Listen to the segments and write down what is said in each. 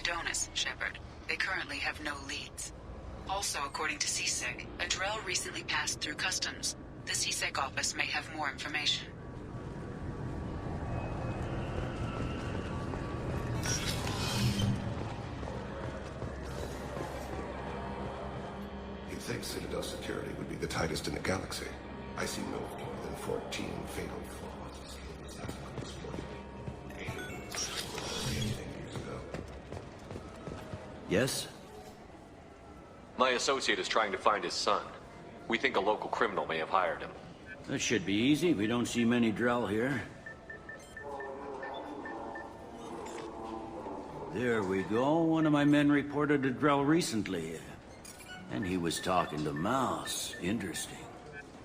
Adonis, Shepard. They currently have no leads. Also, according to CSEC, a Drell recently passed through customs. The CSEC office may have more information. You'd think Citadel security would be the tightest in the galaxy. I see no fewer than 14 fatal flaws. Yes? My associate is trying to find his son. We think a local criminal may have hired him. That should be easy. We don't see many Drell here. There we go. One of my men reported a Drell recently. And he was talking to Mouse. Interesting.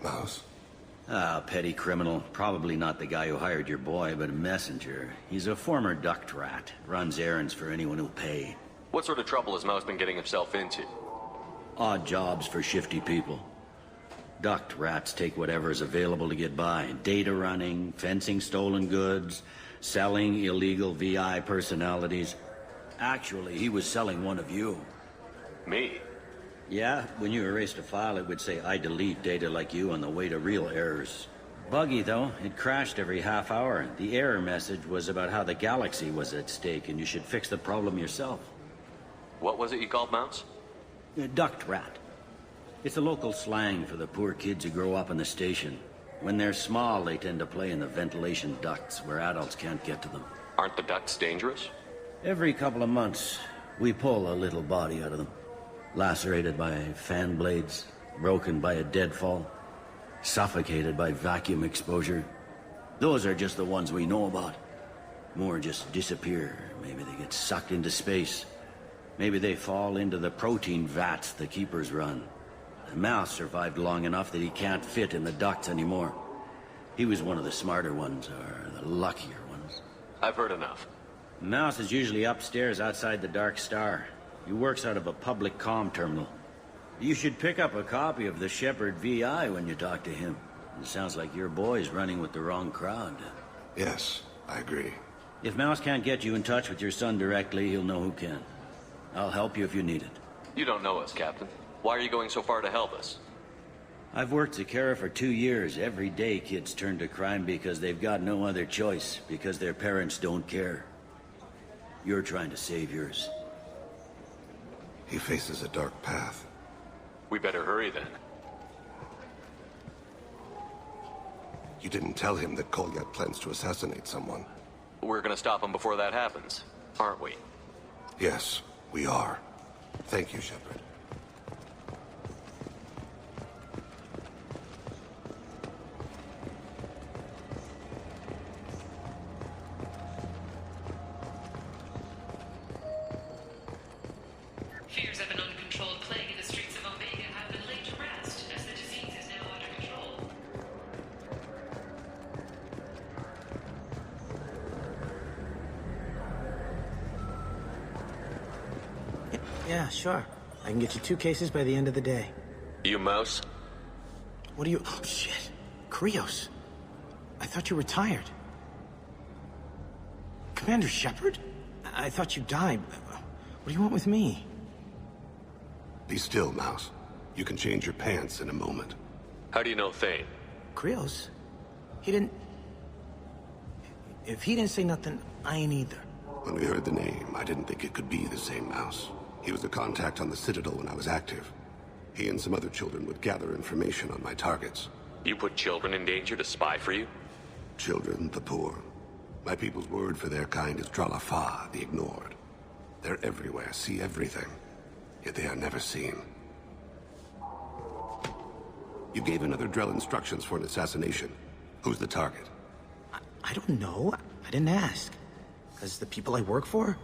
Mouse? Ah, petty criminal. Probably not the guy who hired your boy, but a messenger. He's a former duct rat. Runs errands for anyone who'll pay. What sort of trouble has Mouse been getting himself into? Odd jobs for shifty people. Duct rats take whatever is available to get by. Data running, fencing stolen goods, selling illegal VI personalities. Actually, he was selling one of you. Me? Yeah, when you erased a file, it would say, I delete data like you on the way to real errors. Buggy, though. It crashed every half hour. The error message was about how the galaxy was at stake, and you should fix the problem yourself. What was it you called Mouse? A duct rat. It's a local slang for the poor kids who grow up in the station. When they're small, they tend to play in the ventilation ducts, where adults can't get to them. Aren't the ducts dangerous? Every couple of months, we pull a little body out of them. Lacerated by fan blades, broken by a deadfall, suffocated by vacuum exposure. Those are just the ones we know about. More just disappear. Maybe they get sucked into space. Maybe they fall into the protein vats the Keepers run. The Mouse survived long enough that he can't fit in the ducts anymore. He was one of the smarter ones, or the luckier ones. I've heard enough. Mouse is usually upstairs outside the Dark Star. He works out of a public comm terminal. You should pick up a copy of the Shepard VI when you talk to him. It sounds like your boy's running with the wrong crowd. Yes, I agree. If Mouse can't get you in touch with your son directly, he'll know who can. I'll help you if you need it. You don't know us, Captain. Why are you going so far to help us? I've worked Zakera for 2 years. Every day kids turn to crime because they've got no other choice, because their parents don't care. You're trying to save yours. He faces a dark path. We better hurry then. You didn't tell him that Kolyat plans to assassinate someone. We're gonna stop him before that happens, aren't we? Yes, we are. Thank you, Shepard. Fears of an uncontrolled plague in the streets of Omega have been laid to rest, as the disease is now under control. Yeah, sure. I can get you 2 cases by the end of the day. You Mouse? What are you... Oh, shit. Krios. I thought you retired. Commander Shepard? I thought you died. What do you want with me? Be still, Mouse. You can change your pants in a moment. How do you know Thane? Krios? He didn't... If he didn't say nothing, I ain't either. When we heard the name, I didn't think it could be the same Mouse. He was a contact on the Citadel when I was active. He and some other children would gather information on my targets. You put children in danger to spy for you? Children, the poor. My people's word for their kind is Dralafa, the ignored. They're everywhere, see everything. Yet they are never seen. You gave another Drell instructions for an assassination. Who's the target? I don't know. I didn't ask. Because the people I work for?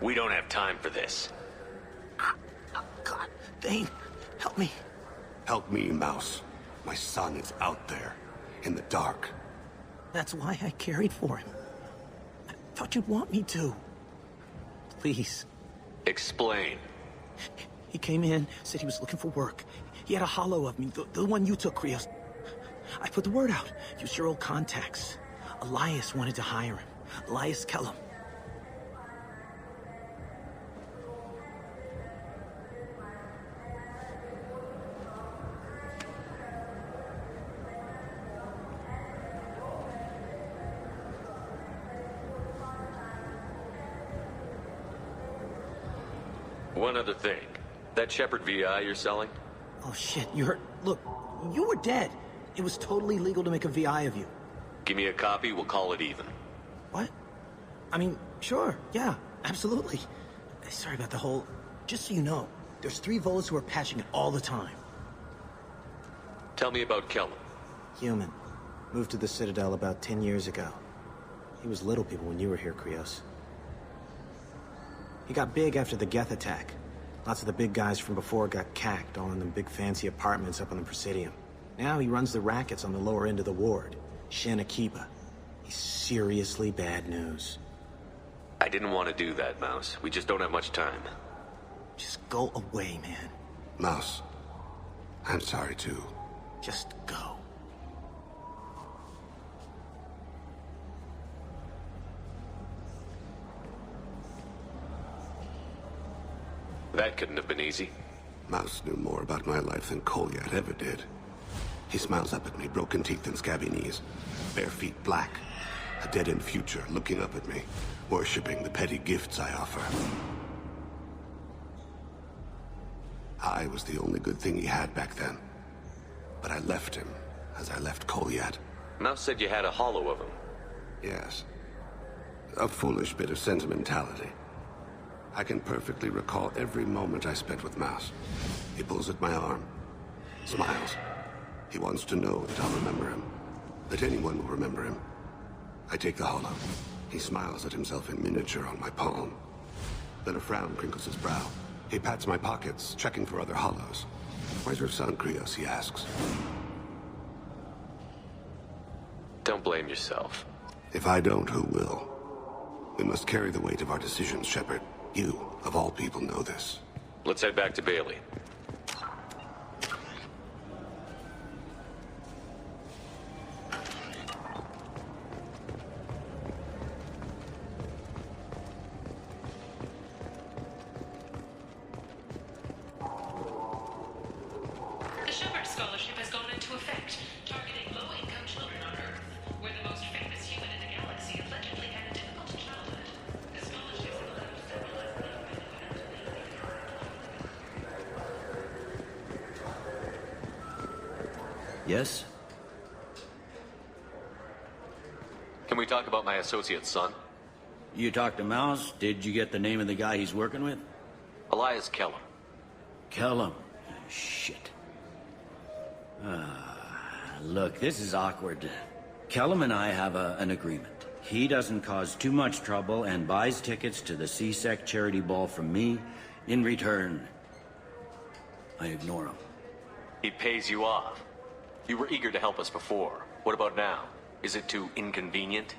We don't have time for this. God, Thane, help me. Help me, Mouse. My son is out there, in the dark. That's why I carried for him. I thought you'd want me to. Please. Explain. He came in, said he was looking for work. He had a hollow of me, the one you took, Krios. I put the word out. Used your old contacts. Elias wanted to hire him. Elias Kellum. One other thing. That Shepard VI you're selling? Oh shit, you hurt. Look, you were dead. It was totally legal to make a VI of you. Give me a copy, we'll call it even. What? I mean, sure, yeah, absolutely. Sorry about the whole... Just so you know, there's 3 Volas who are patching it all the time. Tell me about Kellum. Human. Moved to the Citadel about 10 years ago. He was little people when you were here, Krios. He got big after the Geth attack. Lots of the big guys from before got cacked all in them big fancy apartments up on the Presidium. Now he runs the rackets on the lower end of the ward. Shin Akiba. He's seriously bad news. I didn't want to do that, Mouse. We just don't have much time. Just go away, man. Mouse, I'm sorry too. Just go. That couldn't have been easy. Mouse knew more about my life than Kolyat ever did. He smiles up at me, broken teeth and scabby knees. Bare feet black. A dead-end future looking up at me, worshipping the petty gifts I offer. I was the only good thing he had back then. But I left him, as I left Kolyat. Mouse said you had a hollow of him. Yes. A foolish bit of sentimentality. I can perfectly recall every moment I spent with Mouse. He pulls at my arm, smiles. He wants to know that I'll remember him, that anyone will remember him. I take the hollow. He smiles at himself in miniature on my palm. Then a frown crinkles his brow. He pats my pockets, checking for other hollows. Where's your son, Krios, he asks. Don't blame yourself. If I don't, who will? We must carry the weight of our decisions, Shepard. You, of all people, know this. Let's head back to Bailey. The Shepard Scholarship has gone into effect, targeting low-income children on Earth, where the most famous human in the galaxy allegedly had a difficult childhood. The scholarship will allow several of them Yes? Can we talk about my associate's son? You talked to Mouse? Did you get the name of the guy he's working with? Elias Kellum. Kellum. Shit. Look, this is awkward. Kellum and I have an agreement. He doesn't cause too much trouble and buys tickets to the C-Sec charity ball from me. In return, I ignore him. He pays you off. You were eager to help us before. What about now? Is it too inconvenient?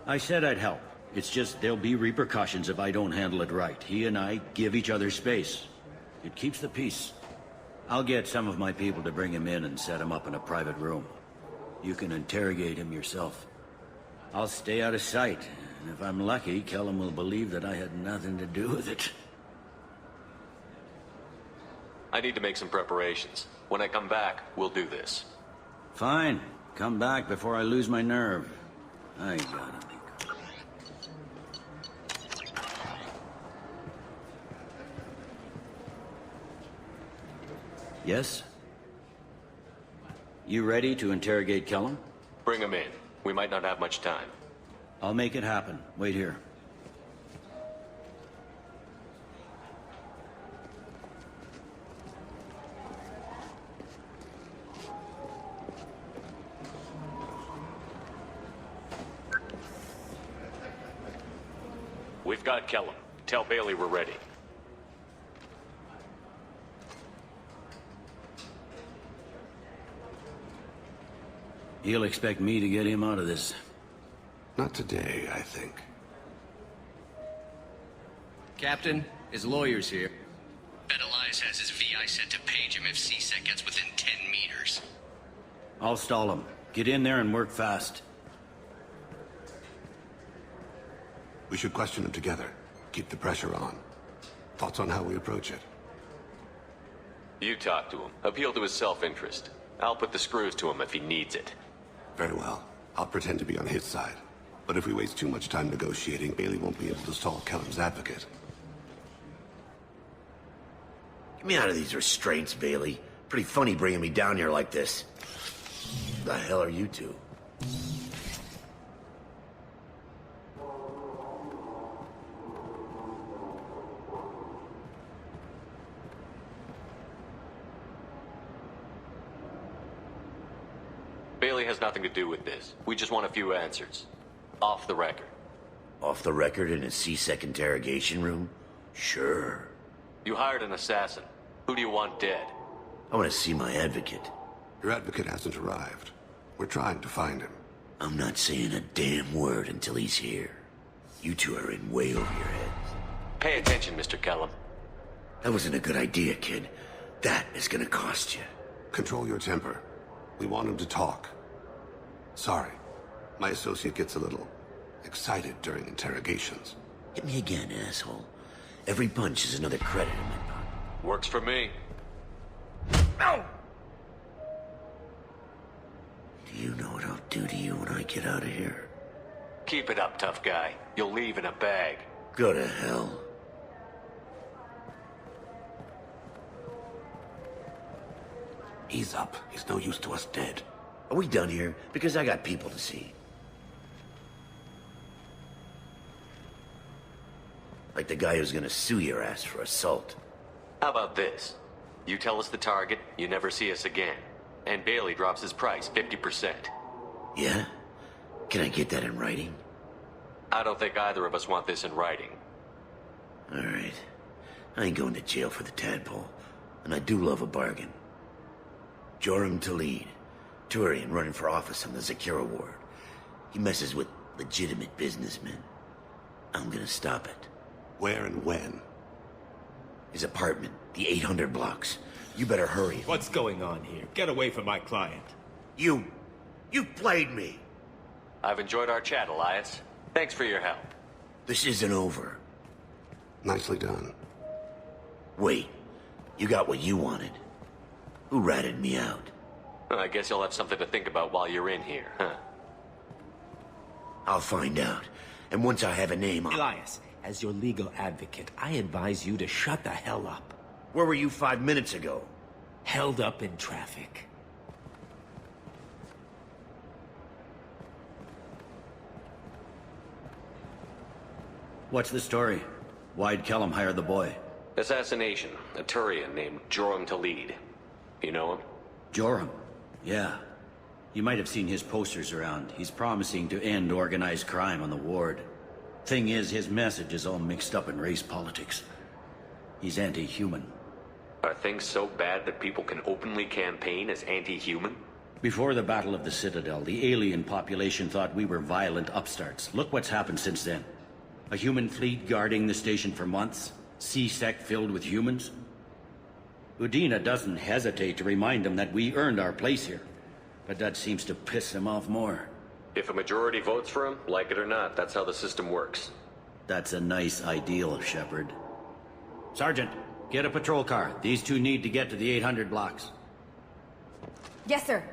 I said I'd help. It's just there'll be repercussions if I don't handle it right. He and I give each other space. It keeps the peace. I'll get some of my people to bring him in and set him up in a private room. You can interrogate him yourself. I'll stay out of sight, and if I'm lucky, Kellum will believe that I had nothing to do with it. I need to make some preparations. When I come back, we'll do this. Fine. Come back before I lose my nerve. I gotta be... Yes? You ready to interrogate Kellum? Bring him in. We might not have much time. I'll make it happen. Wait here. We've got Kellum. Tell Bailey we're ready. He'll expect me to get him out of this. Not today, I think. Captain, his lawyer's here. Bet Elias has his VI set to page him if C-Sec gets within 10 meters. I'll stall him. Get in there and work fast. We should question him together. Keep the pressure on. Thoughts on how we approach it? You talk to him. Appeal to his self-interest. I'll put the screws to him if he needs it. Very well. I'll pretend to be on his side. But if we waste too much time negotiating, Bailey won't be able to stall Kellum's advocate. Get me out of these restraints, Bailey. Pretty funny bringing me down here like this. The hell are you two? Bailey has nothing to do with this. We just want a few answers. Off the record. Off the record in a C-Sec interrogation room? Sure. You hired an assassin. Who do you want dead? I want to see my advocate. Your advocate hasn't arrived. We're trying to find him. I'm not saying a damn word until he's here. You two are in way over your heads. Pay attention, Mr. Kellum. That wasn't a good idea, kid. That is gonna cost you. Control your temper. We want him to talk. Sorry. My associate gets a little excited during interrogations. Hit me again, asshole. Every punch is another credit in my pocket. Works for me. No! Do you know what I'll do to you when I get out of here? Keep it up, tough guy. You'll leave in a bag. Go to hell. Ease up. He's no use to us dead. Are we done here? Because I got people to see. Like the guy who's gonna sue your ass for assault. How about this? You tell us the target, you never see us again. And Bailey drops his price 50%. Yeah? Can I get that in writing? I don't think either of us want this in writing. Alright. I ain't going to jail for the tadpole. And I do love a bargain. Joram Talid. Turian running for office on the Zakira ward. He messes with legitimate businessmen. I'm gonna stop it. Where and when? His apartment, the 800 blocks. You better hurry. What's going on here? Get away from my client. You played me. I've enjoyed our chat, Elias. Thanks for your help. This isn't over. Nicely done. Wait, you got what you wanted. Who ratted me out? I guess you'll have something to think about while you're in here, huh? I'll find out. And once I have a name, Elias, as your legal advocate, I advise you to shut the hell up. Where were you 5 minutes ago? Held up in traffic. What's the story? Why'd Kellum hire the boy? Assassination. A Turian named Joram Talid. You know him? Joram? Yeah. You might have seen his posters around. He's promising to end organized crime on the ward. Thing is, his message is all mixed up in race politics. He's anti-human. Are things so bad that people can openly campaign as anti-human? Before the Battle of the Citadel, the alien population thought we were violent upstarts. Look what's happened since then. A human fleet guarding the station for months. C-Sec filled with humans. Udina doesn't hesitate to remind them that we earned our place here. But that seems to piss him off more. If a majority votes for him, like it or not, that's how the system works. That's a nice ideal, Shepard. Sergeant, get a patrol car. These two need to get to the 800 blocks. Yes, sir.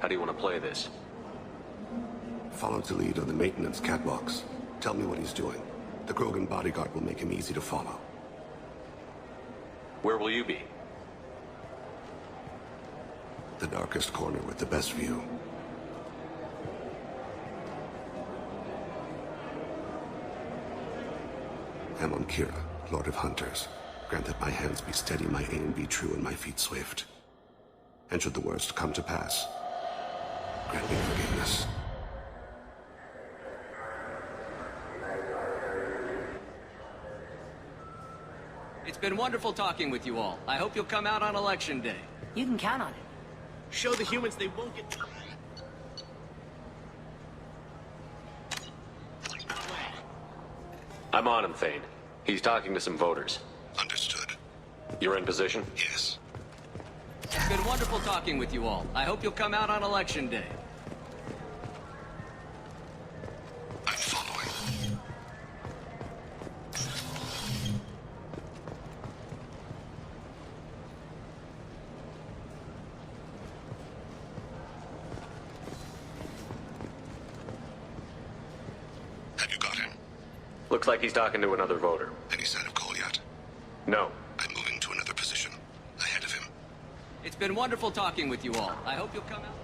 How do you want to play this? Follow to lead on the maintenance catwalks. Tell me what he's doing. The Krogan bodyguard will make him easy to follow. Where will you be? The darkest corner with the best view. Amon Kira, Lord of Hunters. Grant that my hands be steady, my aim be true, and my feet swift. And should the worst come to pass, grant me forgiveness. It's been wonderful talking with you all. I hope you'll come out on Election Day. You can count on it. Show the humans they won't get... I'm on him, Thane. He's talking to some voters. Understood. You're in position? Yes. It's been wonderful talking with you all. I hope you'll come out on Election Day. I'm following. Have you got him? Looks like he's talking to another voter. Any sign of Cole yet? No. I'm moving to another position. Ahead of him. It's been wonderful talking with you all. I hope you'll come out.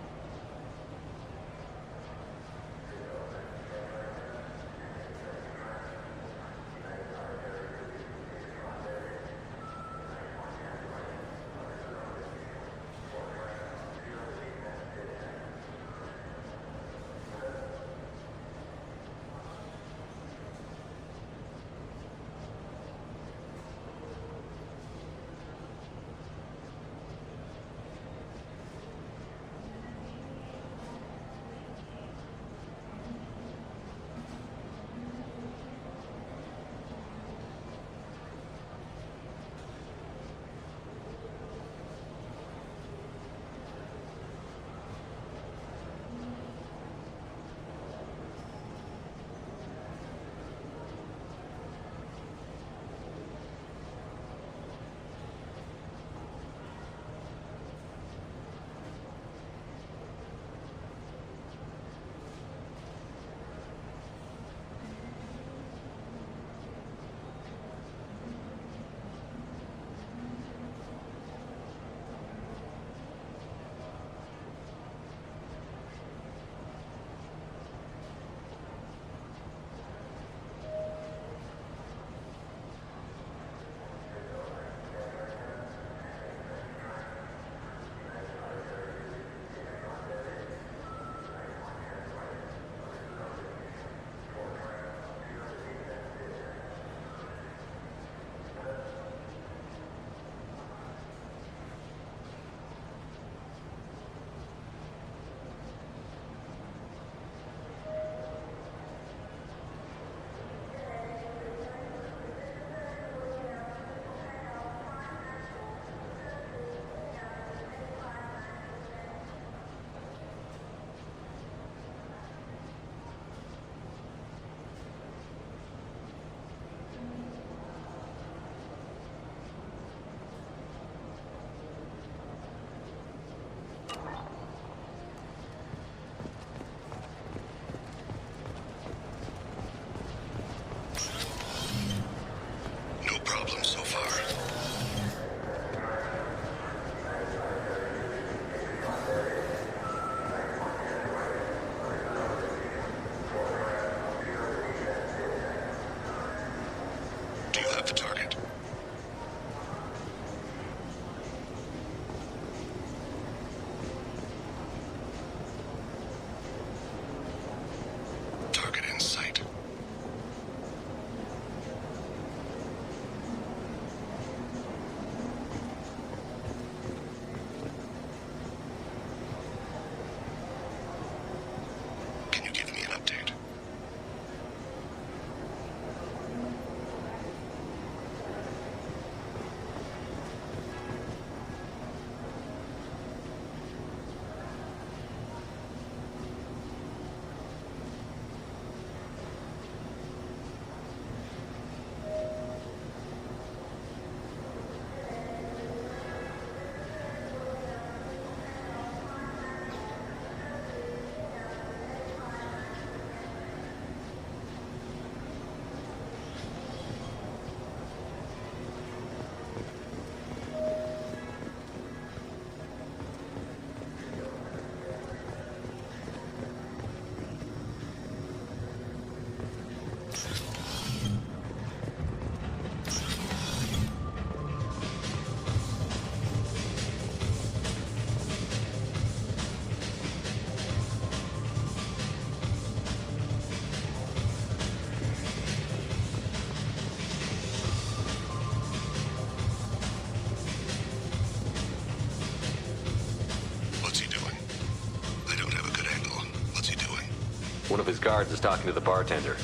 his guards is talking to the bartender.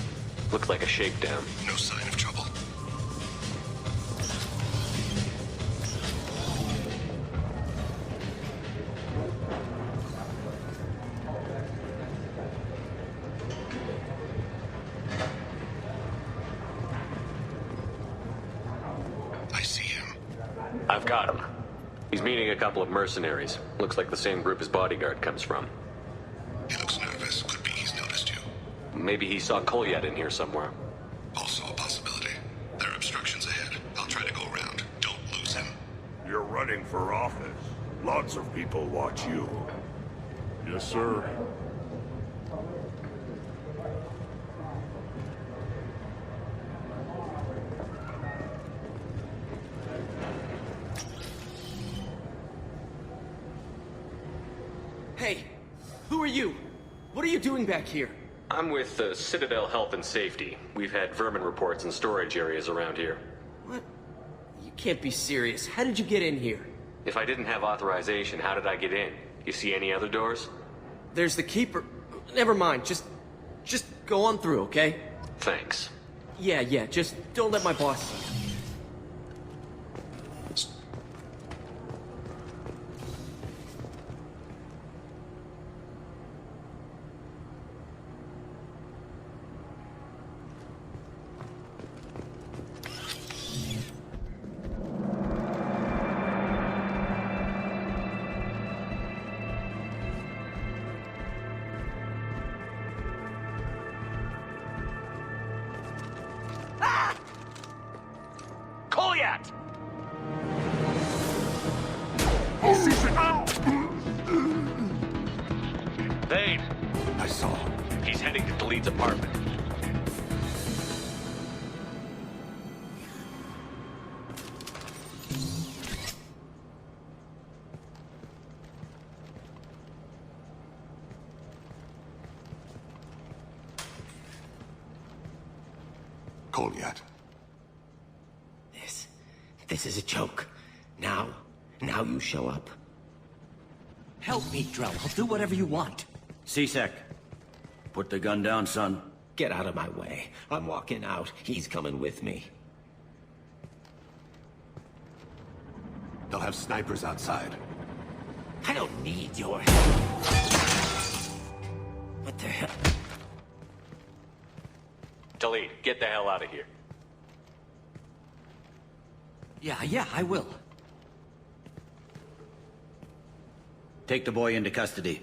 Looks like a shakedown. No sign of trouble. I see him. I've got him. He's meeting a couple of mercenaries. Looks like the same group his bodyguard comes from. He looks nervous. Could be he's noticed you. Maybe he saw Kolyat in here somewhere. Also a possibility. There are obstructions ahead. I'll try to go around. Don't lose him. You're running for office. Lots of people watch you. Yes, sir. Hey, who are you? What are you doing back here? I'm with the Citadel Health and Safety. We've had vermin reports in storage areas around here. What? You can't be serious. How did you get in here? If I didn't have authorization, how did I get in? You see any other doors? There's the keeper. Never mind. Just go on through, okay? Thanks. Yeah, just don't let my boss see you. Kolyat! Thane! I saw. He's heading to Khalid's apartment. Kolyat. This is a joke. Now you show up. Help me, Drell. I'll do whatever you want. C-Sec, put the gun down, son. Get out of my way. I'm walking out. He's coming with me. They'll have snipers outside. I don't need your help. What the hell? Khalid, get the hell out of here. Yeah, I will. Take the boy into custody.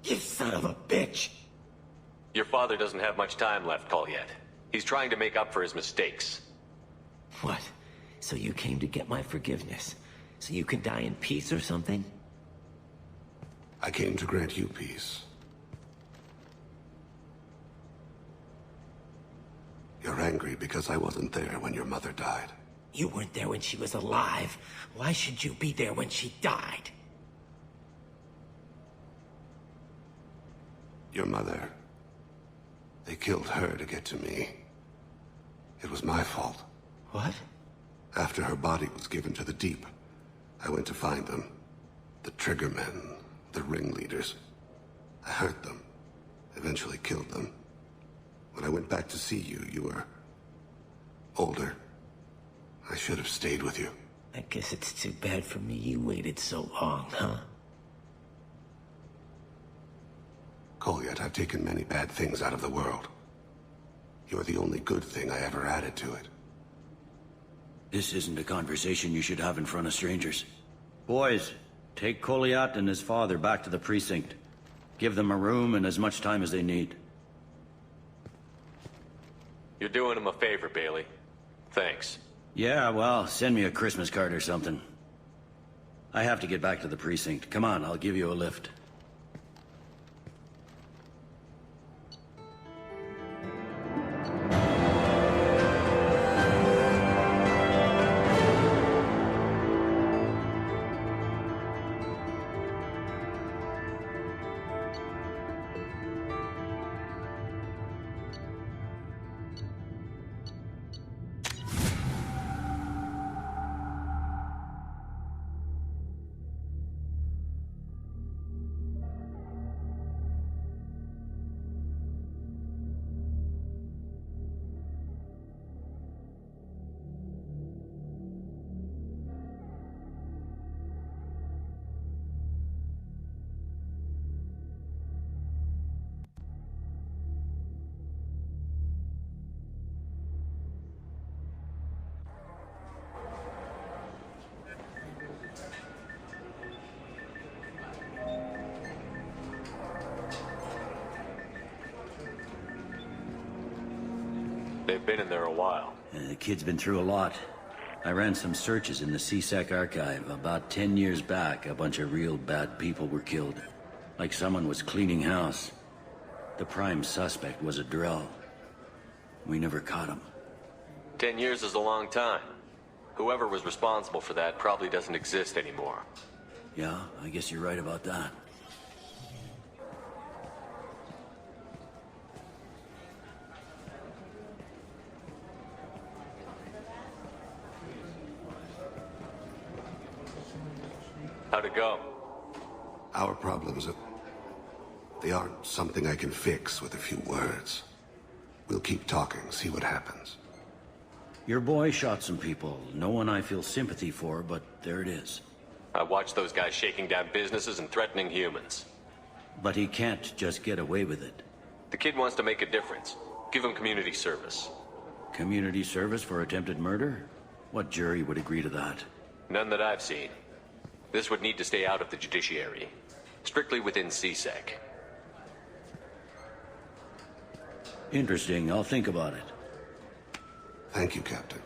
You son of a bitch! Your father doesn't have much time left, Kolyat. He's trying to make up for his mistakes. What? So you came to get my forgiveness? So you can die in peace or something? I came to grant you peace. You're angry because I wasn't there when your mother died. You weren't there when she was alive. Why should you be there when she died? Your mother. They killed her to get to me. It was my fault. What? After her body was given to the Deep, I went to find them. The Triggermen, the ringleaders. I hurt them. Eventually killed them. When I went back to see you, you were older. I should have stayed with you. I guess it's too bad for me you waited so long, huh? Kolyat, I've taken many bad things out of the world. You're the only good thing I ever added to it. This isn't a conversation you should have in front of strangers. Boys, take Kolyat and his father back to the precinct. Give them a room and as much time as they need. You're doing him a favor, Bailey. Thanks. Yeah, well, send me a Christmas card or something. I have to get back to the precinct. Come on, I'll give you a lift. They've been in there a while. The kid's been through a lot. I ran some searches in the CSEC archive. About 10 years back, a bunch of real bad people were killed. Like someone was cleaning house. The prime suspect was a Drell. We never caught him. 10 years is a long time. Whoever was responsible for that probably doesn't exist anymore. Yeah, I guess you're right about that. How'd it go? Our problems, they aren't something I can fix with a few words. We'll keep talking, see what happens. Your boy shot some people. No one I feel sympathy for, but there it is. I watched those guys shaking down businesses and threatening humans. But he can't just get away with it. The kid wants to make a difference. Give him community service. Community service for attempted murder? What jury would agree to that? None that I've seen. This would need to stay out of the judiciary. Strictly within CSEC. Interesting. I'll think about it. Thank you, Captain.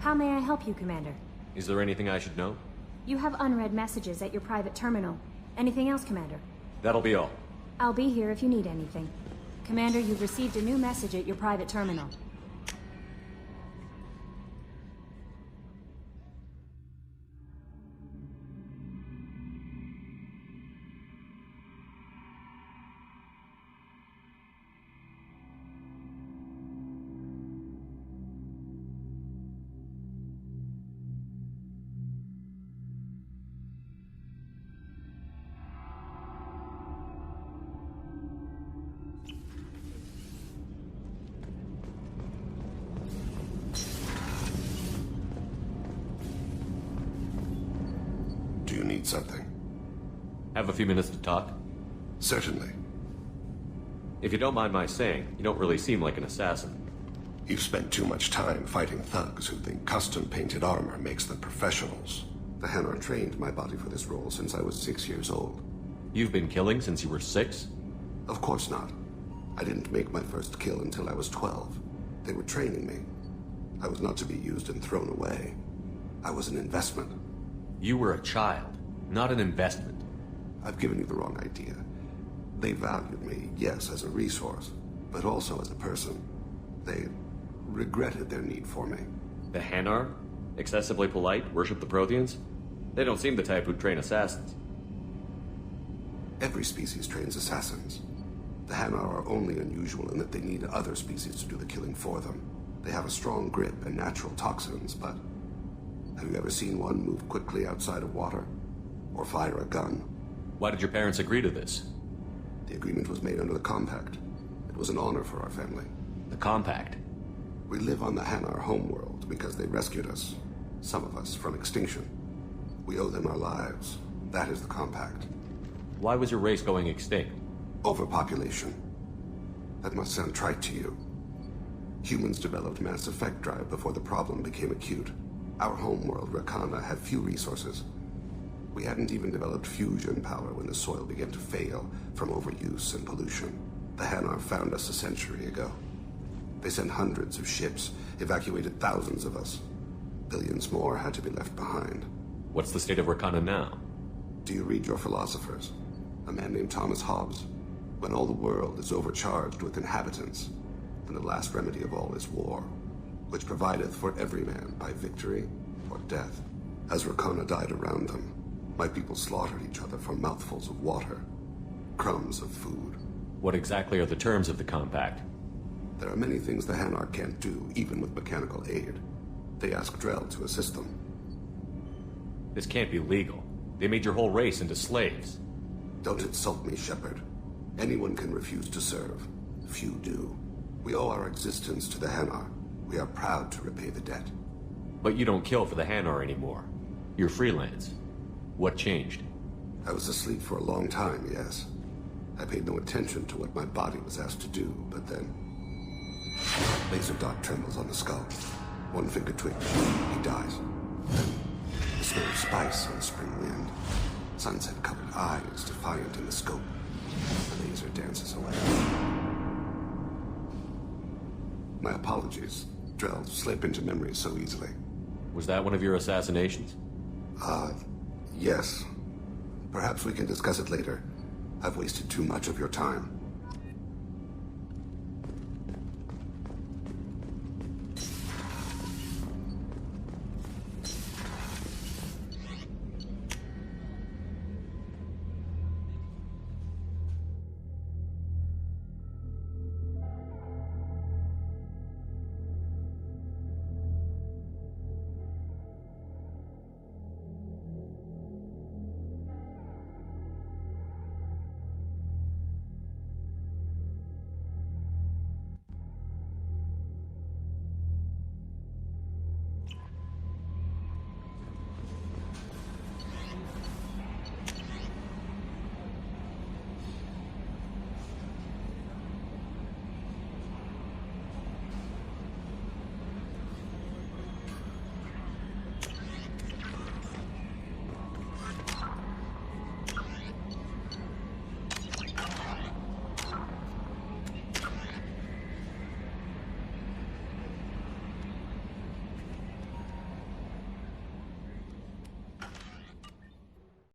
How may I help you, Commander? Is there anything I should know? You have unread messages at your private terminal. Anything else, Commander? That'll be all. I'll be here if you need anything. Commander, you've received a new message at your private terminal. Do you need something? Have a few minutes to talk? Certainly. If you don't mind my saying, you don't really seem like an assassin. You've spent too much time fighting thugs who think custom-painted armor makes them professionals. The Hanar trained my body for this role since I was 6 years old. You've been killing since you were 6? Of course not. I didn't make my first kill until I was 12. They were training me. I was not to be used and thrown away. I was an investment. You were a child, not an investment. I've given you the wrong idea. They valued me, yes, as a resource, but also as a person. They regretted their need for me. The Hanar? Excessively polite, worship the Protheans? They don't seem the type who'd train assassins. Every species trains assassins. The Hanar are only unusual in that they need other species to do the killing for them. They have a strong grip and natural toxins, but have you ever seen one move quickly outside of water? Or fire a gun? Why did your parents agree to this? The agreement was made under the Compact. It was an honor for our family. The Compact? We live on the Hanar homeworld because they rescued us, some of us, from extinction. We owe them our lives. That is the Compact. Why was your race going extinct? Overpopulation. That must sound trite to you. Humans developed mass effect drive before the problem became acute. Our homeworld, Rakana, had few resources. We hadn't even developed fusion power when the soil began to fail from overuse and pollution. The Hanar found us a century ago. They sent hundreds of ships, evacuated thousands of us. Billions more had to be left behind. What's the state of Rakana now? Do you read your philosophers? A man named Thomas Hobbes. When all the world is overcharged with inhabitants, then the last remedy of all is war, which provideth for every man by victory or death. As Rakana died around them, my people slaughtered each other for mouthfuls of water, crumbs of food. What exactly are the terms of the compact? There are many things the Hanar can't do, even with mechanical aid. They ask Drell to assist them. This can't be legal. They made your whole race into slaves. Don't insult me, Shepard. Anyone can refuse to serve. Few do. We owe our existence to the Hanar. We are proud to repay the debt. But you don't kill for the Hanar anymore. You're freelance. What changed? I was asleep for a long time, yes. I paid no attention to what my body was asked to do, but then... Laser dot trembles on the skull. One finger twitch. He dies. Then the smell of spice on the spring wind. Sunset-covered eyes defiant in the scope. The laser dances away. My apologies. Drell slip into memory so easily. Was that one of your assassinations? Yes. Perhaps we can discuss it later. I've wasted too much of your time.